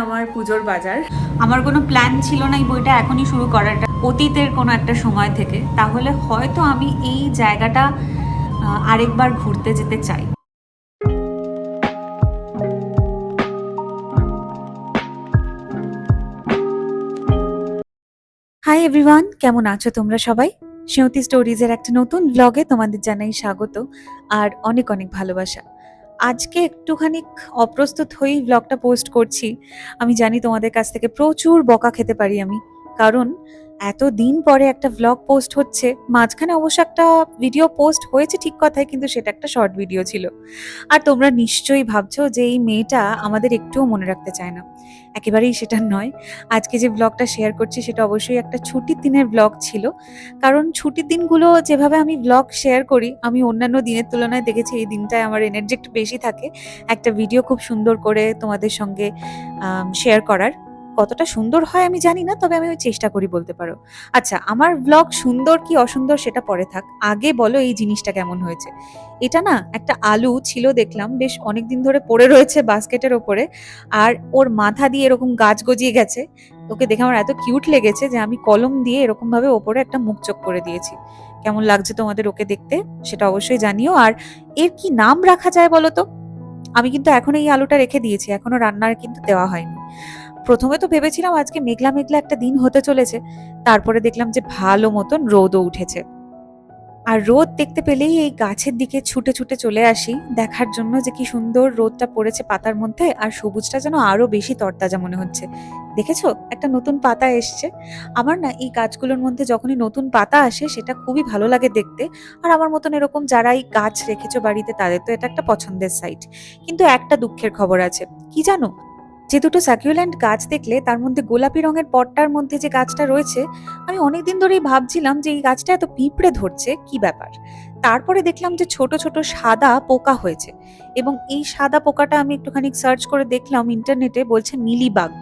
আমার পুজোর বাজার। আমার কোনো প্ল্যান ছিল না এই বইটা এখনই শুরু করাটা, অতীতের কোনো একটা সময় থেকে। তাহলে হয়তো আমি এই জায়গাটা আরেকবার ঘুরতে যেতে চাই। হাই এভরিওয়ান, কেমন আছো তোমরা সবাই? সেঁওতি স্টোরিজের একটা নতুন ব্লগে তোমাদের জানাই স্বাগত আর অনেক অনেক ভালোবাসা। আজকে একটুখানি অপ্রস্তুত হয়েই ব্লগটা পোস্ট করছি। আমি জানি তোমাদের কাছ থেকে প্রচুর বকা খেতে পারি আমি, কারণ এত দিন পরে একটা ব্লগ পোস্ট হচ্ছে। মাঝখানে অবশ্য একটা ভিডিও পোস্ট হয়েছে ঠিক কথাই, কিন্তু সেটা একটা শর্ট ভিডিও ছিল। আর তোমরা নিশ্চয়ই ভাবছো যে এই মেয়েটা আমাদের একটুও মনে রাখতে চায় না। একেবারেই সেটা নয়। আজকে যে ব্লগটা শেয়ার করছি সেটা অবশ্যই একটা ছুটির দিনের ব্লগ ছিল। কারণ ছুটির দিনগুলো যেভাবে আমি ব্লগ শেয়ার করি, আমি অন্যান্য দিনের তুলনায় দেখেছি এই দিনটায় আমার এনার্জি একটু বেশি থাকে একটা ভিডিও খুব সুন্দর করে তোমাদের সঙ্গে শেয়ার করার। কতটা সুন্দর হয় আমি জানি না, তবে আমি ওই চেষ্টা করি বলতে পারো। আচ্ছা, আমার ব্লগ সুন্দর কি অসুন্দর সেটা পরে থাক, আগে বলো এই জিনিসটা কেমন হয়েছে। এটা না একটা আলু ছিল, দেখলাম বেশ অনেকদিন ধরে পড়ে রয়েছে বাস্কেটের ওপরে, আর ওর মাথা দিয়ে এরকম গাছ গজিয়ে গেছে। ওকে দেখে আমার এত কিউট লেগেছে যে আমি কলম দিয়ে এরকম ভাবে ওপরে একটা মুখ চোখ করে দিয়েছি। কেমন লাগছে তোমাদের ওকে দেখতে সেটা অবশ্যই জানিও। আর এর কি নাম রাখা যায় বলো তো? আমি কিন্তু এখন এই আলুটা রেখে দিয়েছি, এখনো রান্নার কিন্তু দেওয়া হয়নি। প্রথমে তো ভেবেছিলাম আজকে মেঘলা মেঘলা একটা দিন হতে চলেছে, তারপরে দেখলাম যে ভালো মতন রোদও উঠেছে। আর রোদ দেখতে পেলেই এই গাছের দিকে ছুটে ছুটে চলে আসি দেখার জন্য যে কি সুন্দর রোদটা পড়েছে পাতার মধ্যে, আর সবুজটা যেন আরো বেশি তরতাজা মনে হচ্ছে। দেখেছো, একটা নতুন পাতা এসছে। আমার না এই গাছগুলোর মধ্যে যখনই নতুন পাতা আসে সেটা খুবই ভালো লাগে দেখতে। আর আমার মতন এরকম যারা এই গাছ রেখেছো বাড়িতে তাদের তো এটা একটা পছন্দের সাইট। কিন্তু একটা দুঃখের খবর আছে, কি জানো? যে দুটো সাকুলেন্ট গাছ দেখলে তার মধ্যে গোলাপি রঙের পটটার মধ্যে যে গাছটা রয়েছে, আমি অনেকদিন ধরেই ভাবছিলাম যে এই গাছটা এত পিঁপড়ে ধরছে কি ব্যাপার। তারপরে দেখলাম যে ছোট ছোট সাদা পোকা হয়েছে, এবং এই সাদা পোকাটা আমি একটুখানি সার্চ করে দেখলাম ইন্টারনেটে, বলছে মিলিবাগ।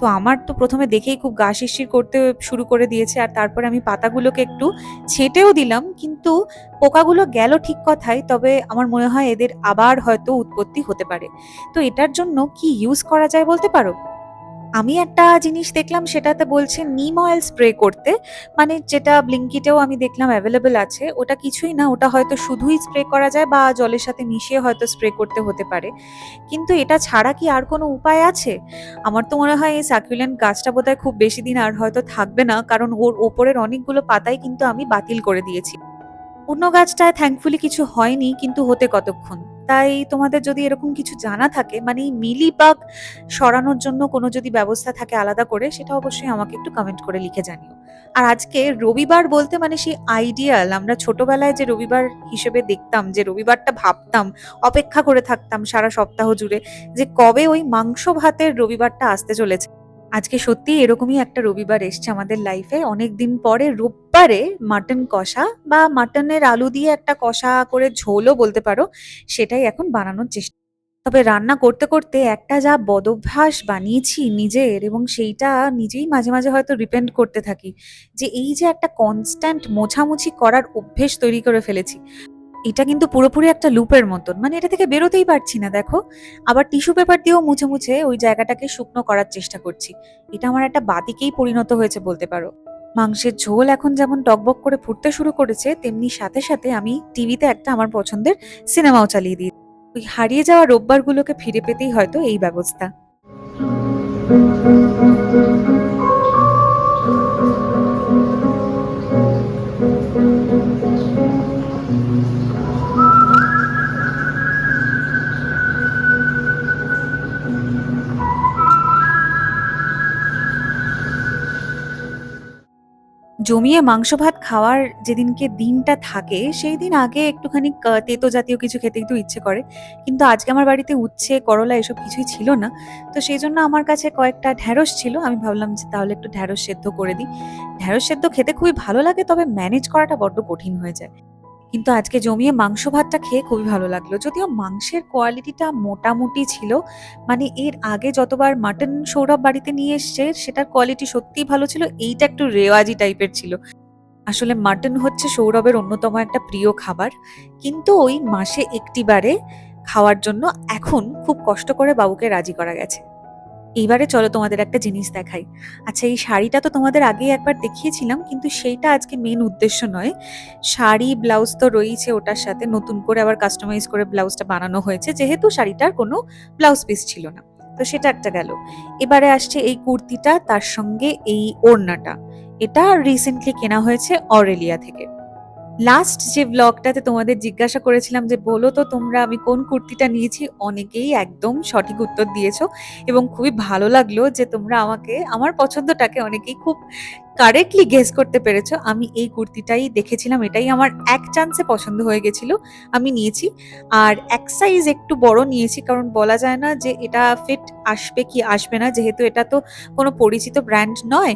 তো আমার তো প্রথমে দেখেই খুব গা শিরশির করতে শুরু করে দিয়েছে, আর তারপরে আমি পাতাগুলোকে একটু ছেঁটেও দিলাম, কিন্তু পোকাগুলো গেল ঠিক কথাই, তবে আমার মনে হয় এদের আবার হয়তো উৎপত্তি হতে পারে। তো এটার জন্য কি ইউজ করা যায় বলতে পারো? আমি একটা জিনিস দেখলাম সেটাতে বলছে নিম অয়েল স্প্রে করতে, মানে যেটা ব্লিঙ্কিটেও আমি দেখলাম অ্যাভেলেবেল আছে। ওটা কিছুই না, ওটা হয়তো শুধুই স্প্রে করা যায় বা জলের সাথে মিশিয়ে হয়তো স্প্রে করতে হতে পারে। কিন্তু এটা ছাড়া কি আর কোনো উপায় আছে? আমার তো মনে হয় এই সাকুলেন্ট গাছটা বোধহয় খুব বেশি দিন আর হয়তো থাকবে না, কারণ ওর ওপরের অনেকগুলো পাতাই কিন্তু আমি বাতিল করে দিয়েছি। অন্য গাছটায় থ্যাঙ্কফুলি কিছু হয়নি, কিন্তু হতে কতক্ষণ। তাই তোমাদের যদি এরকম কিছু জানা থাকে, মানে এই মিলিবাগ সরানোর জন্য কোনো যদি ব্যবস্থা থাকে আলাদা করে, সেটা অবশ্যই আমাকে একটু কমেন্ট করে লিখে জানিও। আর আজকে রবিবার বলতে মানে সেই আইডিয়াল, আমরা ছোটবেলায় যে রবিবার হিসেবে দেখতাম, যে রবিবারটা ভাবতাম, অপেক্ষা করে থাকতাম সারা সপ্তাহ জুড়ে, যে কবে ওই মাংস ভাতের রবিবারটা আসতে চলেছে। আজকে সত্যি এরকমই একটা রবিবার এসছে আমাদের লাইফে, অনেকদিন পরে রোববারে মাটন কষা বা মাটনের আলু দিয়ে একটা কষা করে ঝোলও বলতে পারো, সেটাই এখন বানানোর চেষ্টা। তবে রান্না করতে করতে একটা যা বদভ্যাস বানিয়েছি নিজের, এবং সেইটা নিজেই মাঝে মাঝে হয়তো রিপেন্ট করতে থাকি, যে এই যে একটা কনস্ট্যান্ট মোছামুছি করার অভ্যেস তৈরি করে ফেলেছি। এটা কিন্তু পুরোপুরি একটা লুপের মতন, মানে এটা থেকে বেরোতেই পারছি না। দেখো, আবার টিস্যু পেপার দিয়েও মুছে মুছে ওই জায়গাটাকে শুকনো করার চেষ্টা করছি। এটা আমার একটা বাতিকেই পরিণত হয়েছে বলতে পারো। মাংসের ঝোল এখন যেমন টকবক করে ফুটতে শুরু করেছে, তেমনি সাথে সাথে আমি টিভিতে একটা আমার পছন্দের সিনেমাও চালিয়ে দিই। ওই হারিয়ে যাওয়া রোববারগুলোকে ফিরে পেতেই হয়তো এই ব্যবস্থা। জমিয়ে মাংস ভাত খাওয়ার যেদিনকে দিনটা থাকে সেই দিন আগে একটুখানি তেতো জাতীয় কিছু খেতে একটু ইচ্ছে করে। কিন্তু আজকে আমার বাড়িতে উচ্ছে করলা এসব কিছুই ছিল না। তো সেই জন্য আমার কাছে কয়েকটা ঢ্যাঁড়স ছিল, আমি ভাবলাম যে তাহলে একটু ঢ্যাঁড়স সেদ্ধ করে দিই। ঢ্যাঁড়স সেদ্ধ খেতে খুবই ভালো লাগে, তবে ম্যানেজ করাটা বড্ড কঠিন হয়ে যায়। কিন্তু আজকে জমিয়ে মাংস ভাতটা খেয়ে খুবই ভালো লাগলো, যদিও মাংসের কোয়ালিটিটা মোটামুটি ছিল। মানে এর আগে যতবার মাটন সৌরভ বাড়িতে নিয়ে এসছে সেটার কোয়ালিটি সত্যিই ভালো ছিল, এইটা একটু রেওয়াজি টাইপের ছিল। আসলে মাটন হচ্ছে সৌরভের অন্যতম একটা প্রিয় খাবার, কিন্তু ওই মাসে একটি বারে খাওয়ার জন্য এখন খুব কষ্ট করে বাবুকে রাজি করা গেছে। এইবারে চলো তোমাদের একটা জিনিস দেখাই। আচ্ছা, এই শাড়িটা তো তোমাদের আগেই একবার দেখিয়েছিলাম, কিন্তু সেইটা আজকে মেন উদ্দেশ্য নয়। শাড়ি ব্লাউজ তো রয়েছে, ওটার সাথে নতুন করে আবার কাস্টমাইজ করে ব্লাউজটা বানানো হয়েছে, যেহেতু শাড়িটার কোনো ব্লাউজ পিস ছিল না। তো সেটা একটা গেল। এবারে আসছে এই কুর্তিটা, তার সঙ্গে এই ওড়নাটা। এটা রিসেন্টলি কেনা হয়েছে অরেলিয়া থেকে। লাস্ট যে ব্লগটাতে তোমাদের জিজ্ঞাসা করেছিলাম যে বলো তো তোমরা আমি কোন কুর্তিটা নিয়েছি, অনেকেই একদম সঠিক উত্তর দিয়েছো এবং খুবই ভালো লাগলো যে তোমরা আমাকে আমার পছন্দটাকে অনেকেই খুব কারেক্টলি গেস করতে পেরেছো। আমি এই কুর্তিটাই দেখেছিলাম, এটাই আমার এক চান্সে পছন্দ হয়ে গেছিল, আমি নিয়েছি। আর এক সাইজ একটু বড় নিয়েছি, কারণ বলা যায় না যে এটা ফিট আসবে কি আসবে না, যেহেতু এটা তো কোনো পরিচিত ব্র্যান্ড নয়।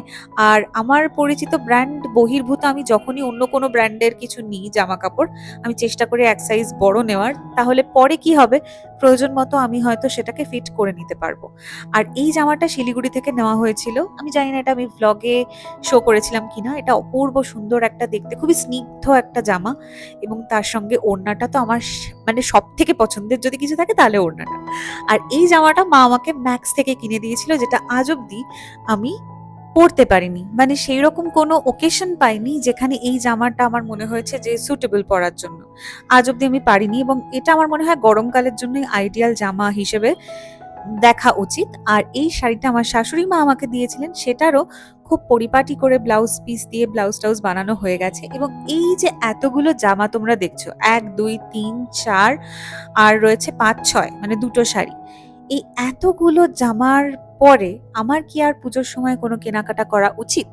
আর আমার পরিচিত ব্র্যান্ড বহির্ভূত আমি যখনই অন্য কোনো ব্র্যান্ডের কিছু নিই জামা কাপড়, আমি চেষ্টা করি এক সাইজ বড় নেওয়ার, তাহলে পরে কি হবে, প্রয়োজন মতো আমি হয়তো সেটাকে ফিট করে নিতে পারবো। আর এই জামাটা শিলিগুড়ি থেকে নেওয়া হয়েছিল, আমি জানি না এটা আমি ব্লগে শো করেছিলাম কিনা। এটা অপূর্ব সুন্দর একটা, দেখতে খুবই স্নিগ্ধ একটা জামা, এবং তার সঙ্গে ওড়নাটা তো আমার মানে সব থেকে পছন্দের যদি কিছু থাকে তাহলে ওড়নাটা। আর এই জামাটা মা আমাকে ম্যাক্স থেকে কিনে দিয়েছিল, যেটা আজ অব্দি আমি পড়তে পারিনি, মানে সেই রকম কোনো ওকেশন পাইনি যেখানে এই জামাটা আমার মনে হয়েছে যে সুটেবল পরার জন্য। আজ অব্দি আমি পারিনি, এবং এটা আমার মনে হয় গরমকালের জন্য আইডিয়াল জামা হিসেবে দেখা উচিত। আর এই শাড়িটা আমার শাশুড়ি মা আমাকে দিয়েছিলেন, সেটারও খুব পরিপাটি করে ব্লাউজ পিস দিয়ে ব্লাউজ টাউজ বানানো হয়ে গেছে। এবং এই যে এতগুলো জামা তোমরা দেখছো, 1 2 3 4 আর রয়েছে 5 6, মানে দুটো শাড়ি, এই এতগুলো জামার পরে আমার কি আর পুজোর সময় কোনো কেনাকাটা করা উচিত?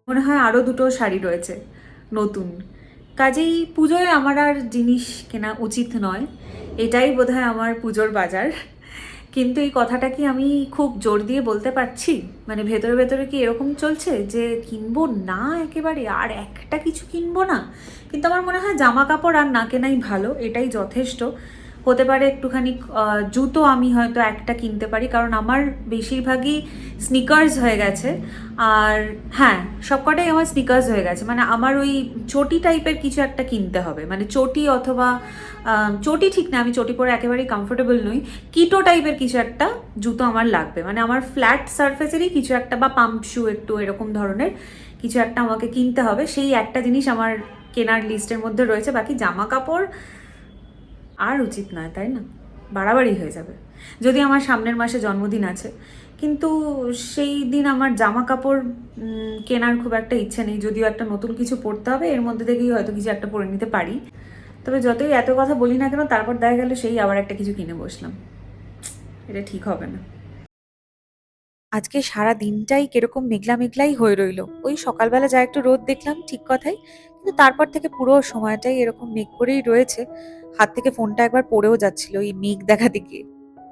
মনে হয় আরো দুটো শাড়ি রয়েছে নতুন, কাজেই পুজোয় আমার আর জিনিস কেনা উচিত নয়। এটাই বোধহয় আমার পুজোর বাজার। কিন্তু এই কথাটা কি আমি খুব জোর দিয়ে বলতে পারছি? মানে ভেতরে ভেতরে কি এরকম চলছে যে কিনবো না, একেবারে আর একটা কিছু কিনবো না? কিন্তু আমার মনে হয় জামা কাপড় আর না কেনাই ভালো, এটাই যথেষ্ট। হতে পারে একটুখানি জুতো আমি হয়তো একটা কিনতে পারি, কারণ আমার বেশিরভাগই স্নিকার্স হয়ে গেছে। আর হ্যাঁ, সবকটাই আমার স্নিকার্স হয়ে গেছে, মানে আমার ওই চটি টাইপের কিছু একটা কিনতে হবে, মানে চটি অথবা চটি ঠিক না, আমি চটি পরে একেবারেই কমফোর্টেবল নই। কিটো টাইপের কিছু একটা জুতো আমার লাগবে, মানে আমার ফ্ল্যাট সারফেসেরই কিছু একটা, বা পাম্প শু একটু এরকম ধরনের কিছু একটা আমাকে কিনতে হবে। সেই একটা জিনিস আমার কেনার লিস্টের মধ্যে রয়েছে। বাকি জামা কাপড় আর উচিত নয়, তাই না? বাড়াবাড়ি হয়ে যাবে। যদি আমার সামনের মাসে জন্মদিন আছে, কিন্তু সেই দিন আমার জামা কাপড় কেনার খুব একটা ইচ্ছে নেই, যদিও একটা নতুন কিছু পরতে হবে, এর মধ্যে থেকেই হয়তো কিছু একটা পরে নিতে পারি। তবে যতই এত কথা বলি না কেন, তারপর দেখা গেল সেই আবার একটা কিছু কিনে বসলাম, এটা ঠিক হবে না। আজকে সারা দিনটাই কিরকম মেঘলা মেঘলাই হয়ে রইলো। ওই সকালবেলা যা একটু রোদ দেখলাম, ঠিক কথাই, কিন্তু তারপর থেকে পুরো সময়টাই এরকম মেঘ করেই রয়েছে। হাত থেকে ফোনটা একবার পড়েও যাচ্ছিল এই মেঘ দেখাতে গিয়ে।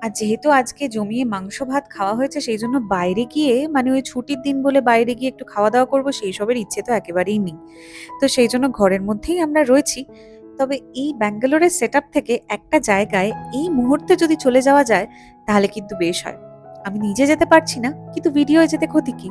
আর যেহেতু আজকে জমিয়ে মাংস ভাত খাওয়া হয়েছে, সেই জন্য বাইরে গিয়ে, মানে ওই ছুটির দিন বলে বাইরে গিয়ে একটু খাওয়া দাওয়া করবো, সেই সবের ইচ্ছে তো একেবারেই নেই। তো সেই জন্য ঘরের মধ্যেই আমরা রয়েছি। তবে এই ব্যাঙ্গালোরের সেটআপ থেকে একটা জায়গায় এই মুহূর্তে যদি চলে যাওয়া যায়, তাহলে কিন্তু বেশ হয়। আমি নিজে যেতে পারছি না, কিন্তু ভিডিও যেতে ক্ষতি কি?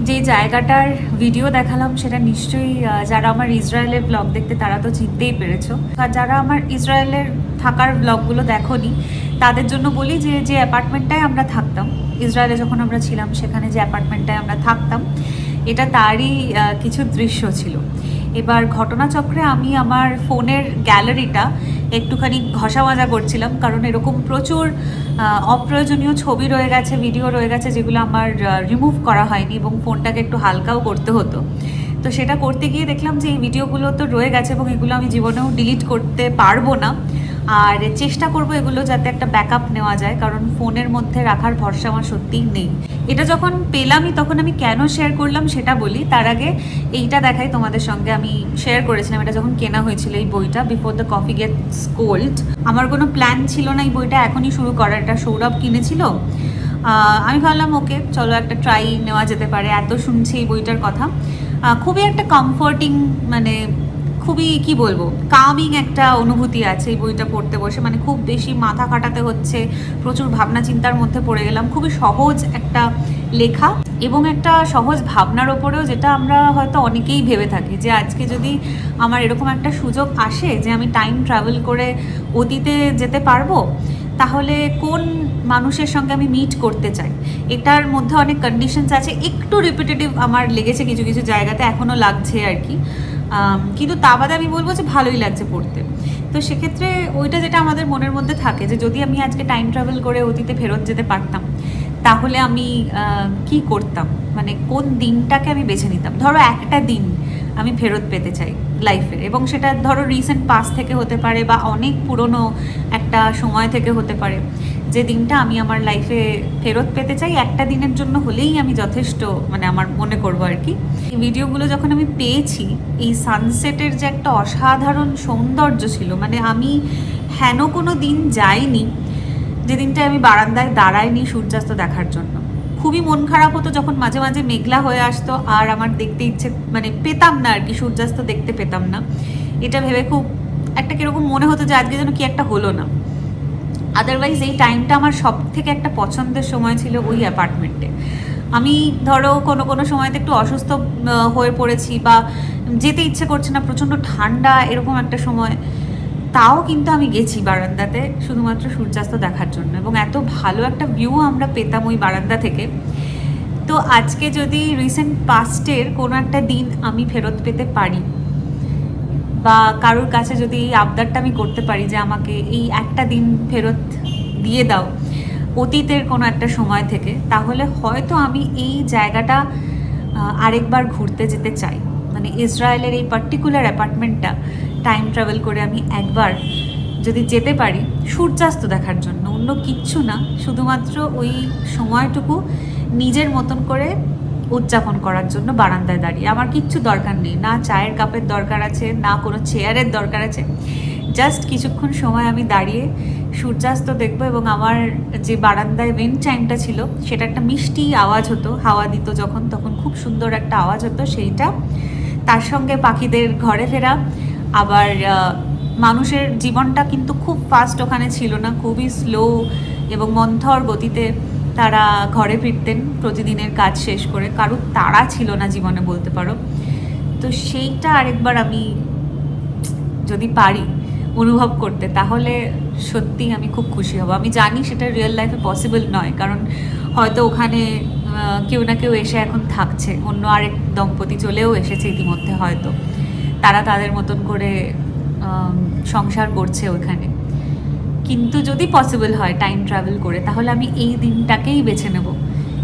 যে জায়গাটার ভিডিও দেখালাম সেটা নিশ্চয়ই যারা আমার ইসরায়েলের ব্লগ দেখতে তারা তো চিনতেই পেরেছো। আর যারা আমার ইসরায়েলের থাকার ব্লগগুলো দেখোনি, তাদের জন্য বলি যে যে অ্যাপার্টমেন্টটায় আমরা থাকতাম ইসরায়েলে যখন আমরা ছিলাম, সেখানে যে অ্যাপার্টমেন্টটায় আমরা থাকতাম, এটা তারই কিছু দৃশ্য ছিল। এবার ঘটনাচক্রে আমি আমার ফোনের গ্যালারিটা একটুখানি ঘষা মাজা করছিলাম, কারণ এরকম প্রচুর অপ্রয়োজনীয় ছবি রয়ে গেছে, ভিডিও রয়ে গেছে, যেগুলো আমার রিমুভ করা হয়নি এবং ফোনটাকে একটু হালকাও করতে হতো। তো সেটা করতে গিয়ে দেখলাম যে এই ভিডিওগুলো তো রয়ে গেছে এবং এগুলো আমি জীবনেও ডিলিট করতে পারবো না। আর চেষ্টা করব এগুলো যাতে একটা ব্যাকআপ নেওয়া যায়, কারণ ফোনের মধ্যে রাখার ভরসা আমার সত্যিই নেই। এটা যখন পেলামই তখন আমি কেন শেয়ার করলাম সেটা বলি। তার আগে এইটা দেখাই তোমাদের সঙ্গে। আমি শেয়ার করেছিলাম এটা যখন কেনা হয়েছিল, এই বইটা before the coffee gets cold. আমার কোনো প্ল্যান ছিল না এই বইটা এখনই শুরু করার, এটা সৌরভ কিনেছিল। আমি ভাবলাম ওকে চলো একটা ট্রাই নেওয়া যেতে পারে, এত শুনছি এই বইটার কথা। খুবই একটা কমফোর্টিং, মানে খুবই কি বলবো, কামিং একটা অনুভূতি আছে এই বইটা পড়তে বসে। মানে খুব বেশি মাথা খাটাতে হচ্ছে, প্রচুর ভাবনা চিন্তার মধ্যে পড়ে গেলাম। খুবই সহজ একটা লেখা এবং একটা সহজ ভাবনার ওপরেও, যেটা আমরা হয়তো অনেকেই ভেবে থাকি যে আজকে যদি আমার এরকম একটা সুযোগ আসে যে আমি টাইম ট্রাভেল করে অতীতে যেতে পারবো, তাহলে কোন মানুষের সঙ্গে আমি মিট করতে চাই। এটার মধ্যে অনেক কন্ডিশনস আছে, একটু রিপিটেটিভ আমার লেগেছে কিছু কিছু জায়গাতে, এখনও লাগছে আর কি। কিন্তু তা বাদে আমি বলবো যে ভালোই লাগছে পড়তে। তো সেক্ষেত্রে ওইটা যেটা আমাদের মনের মধ্যে থাকে যে যদি আমি আজকে টাইম ট্রাভেল করে অতীতে ফেরত যেতে পারতাম, তাহলে আমি কি করতাম, মানে কোন দিনটাকে আমি বেছে নিতাম। ধরো একটা দিন আমি ফেরত পেতে চাই লাইফের, এবং সেটা ধরো রিসেন্ট পাস থেকে হতে পারে বা অনেক পুরনো একটা সময় থেকে হতে পারে। যে দিনটা আমি আমার লাইফে ফেরত পেতে চাই, একটা দিনের জন্য হলেই আমি যথেষ্ট, মানে আমার মনে করবো আর কি। এই ভিডিওগুলো যখন আমি পেয়েছি, এই সানসেটের যে একটা অসাধারণ সৌন্দর্য ছিল, মানে আমি হেন কোনো দিন যাইনি যে দিনটা আমি বারান্দায় দাঁড়াইনি সূর্যাস্ত দেখার জন্য। খুবই মন খারাপ হতো যখন মাঝে মাঝে মেঘলা হয়ে আসতো আর আমার দেখতে ইচ্ছে, মানে পেতাম না আর কি, সূর্যাস্ত দেখতে পেতাম না। এটা ভেবে খুব একটা কীরকম মনে হতো যে আজকে যেন কি একটা হলো না। আদারওয়াইজ এই টাইমটা আমার সব থেকে একটা পছন্দের সময় ছিল ওই অ্যাপার্টমেন্টে। আমি ধরো কোনো কোনো সময়তে একটু অসুস্থ হয়ে পড়েছি বা যেতে ইচ্ছে করছে না, প্রচণ্ড ঠান্ডা এরকম একটা সময়, তাও কিন্তু আমি গেছি বারান্দাতে শুধুমাত্র সূর্যাস্ত দেখার জন্য, এবং এত ভালো একটা ভিউ আমরা পেতাম ওই বারান্দা থেকে। তো আজকে যদি রিসেন্ট পাস্টের কোনো একটা দিন আমি ফেরত পেতে পারি, বা কারোর কাছে যদি এই আবদারটা আমি করতে পারি যে আমাকে এই একটা দিন ফেরত দিয়ে দাও অতীতের কোনো একটা সময় থেকে, তাহলে হয়তো আমি এই জায়গাটা আরেকবার ঘুরতে যেতে চাই। মানে ইসরায়েলের এই পার্টিকুলার অ্যাপার্টমেন্টটা টাইম ট্রাভেল করে আমি একবার যদি যেতে পারি সূর্যাস্ত দেখার জন্য, অন্য কিচ্ছু না, শুধুমাত্র ওই সময়টুকু নিজের মতন করে উদযাপন করার জন্য বারান্দায় দাঁড়িয়ে। আমার কিচ্ছু দরকার নেই, না চায়ের কাপের দরকার আছে, না কোনো চেয়ারের দরকার আছে, জাস্ট কিছুক্ষণ সময় আমি দাঁড়িয়ে সূর্যাস্ত দেখবো। এবং আমার যে বারান্দায় উইন্ড চাইমটা ছিল, সেটা একটা মিষ্টি আওয়াজ হতো, হাওয়া দিত যখন, তখন খুব সুন্দর একটা আওয়াজ হতো সেইটা, তার সঙ্গে পাখিদের ঘরে ফেরা। আবার মানুষের জীবনটা কিন্তু খুব ফাস্ট ওখানে ছিল না, খুবই স্লো এবং মন্থর গতিতে তারা ঘরে ফিরতেন প্রতিদিনের কাজ শেষ করে, কারোর তাড়া ছিল না জীবনে বলতে পারো। তো সেইটা আরেকবার আমি যদি পারি অনুভব করতে, তাহলে সত্যি আমি খুব খুশি হব। আমি জানি সেটা রিয়েল লাইফে পসিবল নয়, কারণ হয়তো ওখানে কেউ না কেউ এসে এখন থাকছে, অন্য আরেক দম্পতি চলেও এসেছে ইতিমধ্যে, হয়তো তারা তাদের মতন করে সংসার করছে ওখানে। কিন্তু যদি পসিবল হয় টাইম ট্রাভেল করে, তাহলে আমি এই দিনটাকেই বেছে নেব,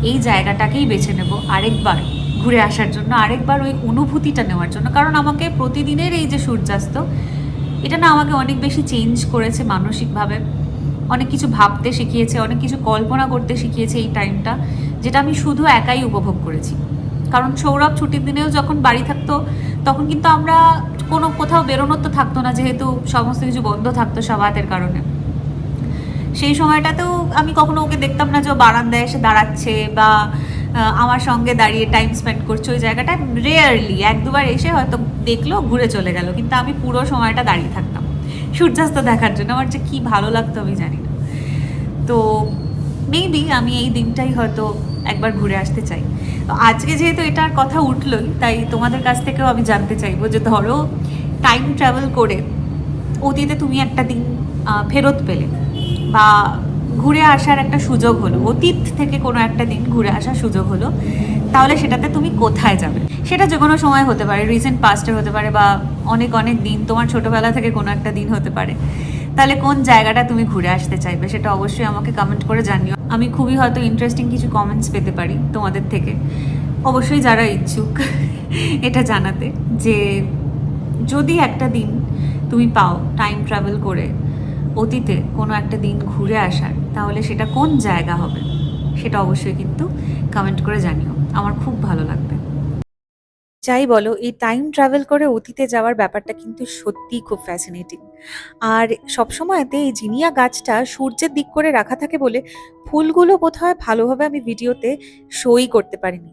এই জায়গাটাকেই বেছে নেব আরেকবার ঘুরে আসার জন্য, আরেকবার ওই অনুভূতিটা নেওয়ার জন্য। কারণ আমাকে প্রতিদিনের এই যে সূর্যাস্ত, এটা না আমাকে অনেক বেশি চেঞ্জ করেছে মানসিকভাবে, অনেক কিছু ভাবতে শিখিয়েছে, অনেক কিছু কল্পনা করতে শিখিয়েছে এই টাইমটা, যেটা আমি শুধু একাই উপভোগ করেছি। কারণ সৌরভ ছুটির দিনেও যখন বাড়ি থাকতো, তখন কিন্তু আমরা কোনো কোথাও বেরোনোর তো থাকতো না, যেহেতু সমস্ত কিছু বন্ধ থাকতো সবাতের কারণে। সেই সময়টাতেও আমি কখনো ওকে দেখতাম না যে ও বারান্দায় এসে দাঁড়াচ্ছে বা আমার সঙ্গে দাঁড়িয়ে টাইম স্পেন্ড করছে ওই জায়গাটায়। রেয়ারলি এক দুবার এসে হয়তো দেখলো, ঘুরে চলে গেল, কিন্তু আমি পুরো সময়টা দাঁড়িয়ে থাকতাম সূর্যাস্ত দেখার জন্য। আমার যে কী ভালো লাগতো আমি জানি না। তো মেবি আমি এই দিনটাই হয়তো একবার ঘুরে আসতে চাই। তো আজকে যেহেতু এটার কথা উঠলোই, তাই তোমাদের কাছ থেকেও আমি জানতে চাইবো যে ধরো টাইম ট্রাভেল করে অতীতে তুমি একটা দিন ফেরত পেলে, বা ঘুরে আসার একটা সুযোগ হলো, অতীত থেকে কোনো একটা দিন ঘুরে আসার সুযোগ হলো, তাহলে সেটাতে তুমি কোথায় যাবে? সেটা যে কোনো সময় হতে পারে, রিসেন্ট পাস্টে হতে পারে, বা অনেক অনেক দিন, তোমার ছোটোবেলা থেকে কোনো একটা দিন হতে পারে। তাহলে কোন জায়গাটা তুমি ঘুরে আসতে চাইবে সেটা অবশ্যই আমাকে কমেন্ট করে জানিও। আমি খুবই হয়তো ইন্টারেস্টিং কিছু কমেন্টস পেতে পারি তোমাদের থেকে। অবশ্যই যারা ইচ্ছুক এটা জানাতে, যে যদি একটা দিন তুমি পাও টাইম ট্রাভেল করে অতীতে কোনো একটা দিন ঘুরে আসার, তাহলে সেটা কোন জায়গা হবে সেটা অবশ্যই কিন্তু কমেন্ট করে জানিও, আমার খুব ভালো লাগবে। যাই বলো, এই টাইম ট্রাভেল করে অতীতে যাওয়ার ব্যাপারটা কিন্তু সত্যিই খুব ফ্যাসিনেটিং। আর সবসময়তে এই জিনিয়া গাছটা সূর্যের দিক করে রাখা থাকে বলে ফুলগুলো বোধহয় ভালোভাবে আমি ভিডিওতে শোই করতে পারিনি।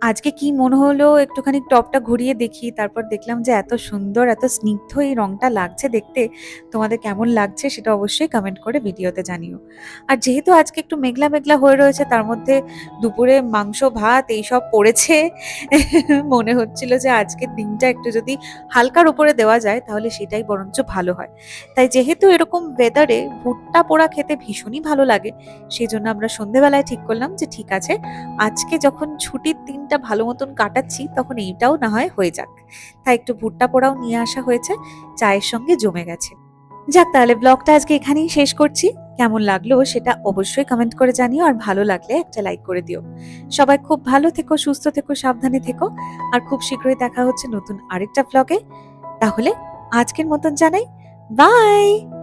আজকে কি মনে হলো একটুখানি টপটা ঘুরিয়ে দেখি, তারপর দেখলাম যে এত সুন্দর, এত স্নিগ্ধ এই রংটা লাগছে দেখতে। তোমাদের কেমন লাগছে সেটা অবশ্যই কমেন্ট করে ভিডিওতে জানিও। আর যেহেতু আজকে একটু মেঘলা মেঘলা হয়ে রয়েছে, তার মধ্যে দুপুরে মাংস ভাত এইসব পড়েছে, মনে হচ্ছিল যে আজকের দিনটা একটু যদি হালকার উপরে দেওয়া যায় তাহলে সেটাই বরঞ্চ ভালো হয়। তাই যেহেতু এরকম ওয়েদারে ভুট্টা পোড়া খেতে ভীষণই ভালো লাগে, সেই জন্য আমরা সন্ধেবেলায় ঠিক করলাম যে ঠিক আছে, আজকে যখন ছুটির দিনটা ভালো মতন কাটাচ্ছি তখন এইটাও না হয় হয়ে যাক। তাই একটু ভুট্টা পোড়াও নিয়ে আসা হয়েছে, চায়ের সঙ্গে জমে গেছে। যাক, তাহলে ব্লগটা আজকে এখানেই শেষ করছি। কেমন লাগলো সেটা অবশ্যই কমেন্ট করে জানিও, আর ভালো লাগলে একটা লাইক করে দিও। সবাই খুব ভালো থেকো, সুস্থ থেকো, সাবধানে থেকো। আর খুব শীঘ্রই দেখা হচ্ছে নতুন আরেকটা ব্লগে। তাহলে আজকের মতন জানাই বাই।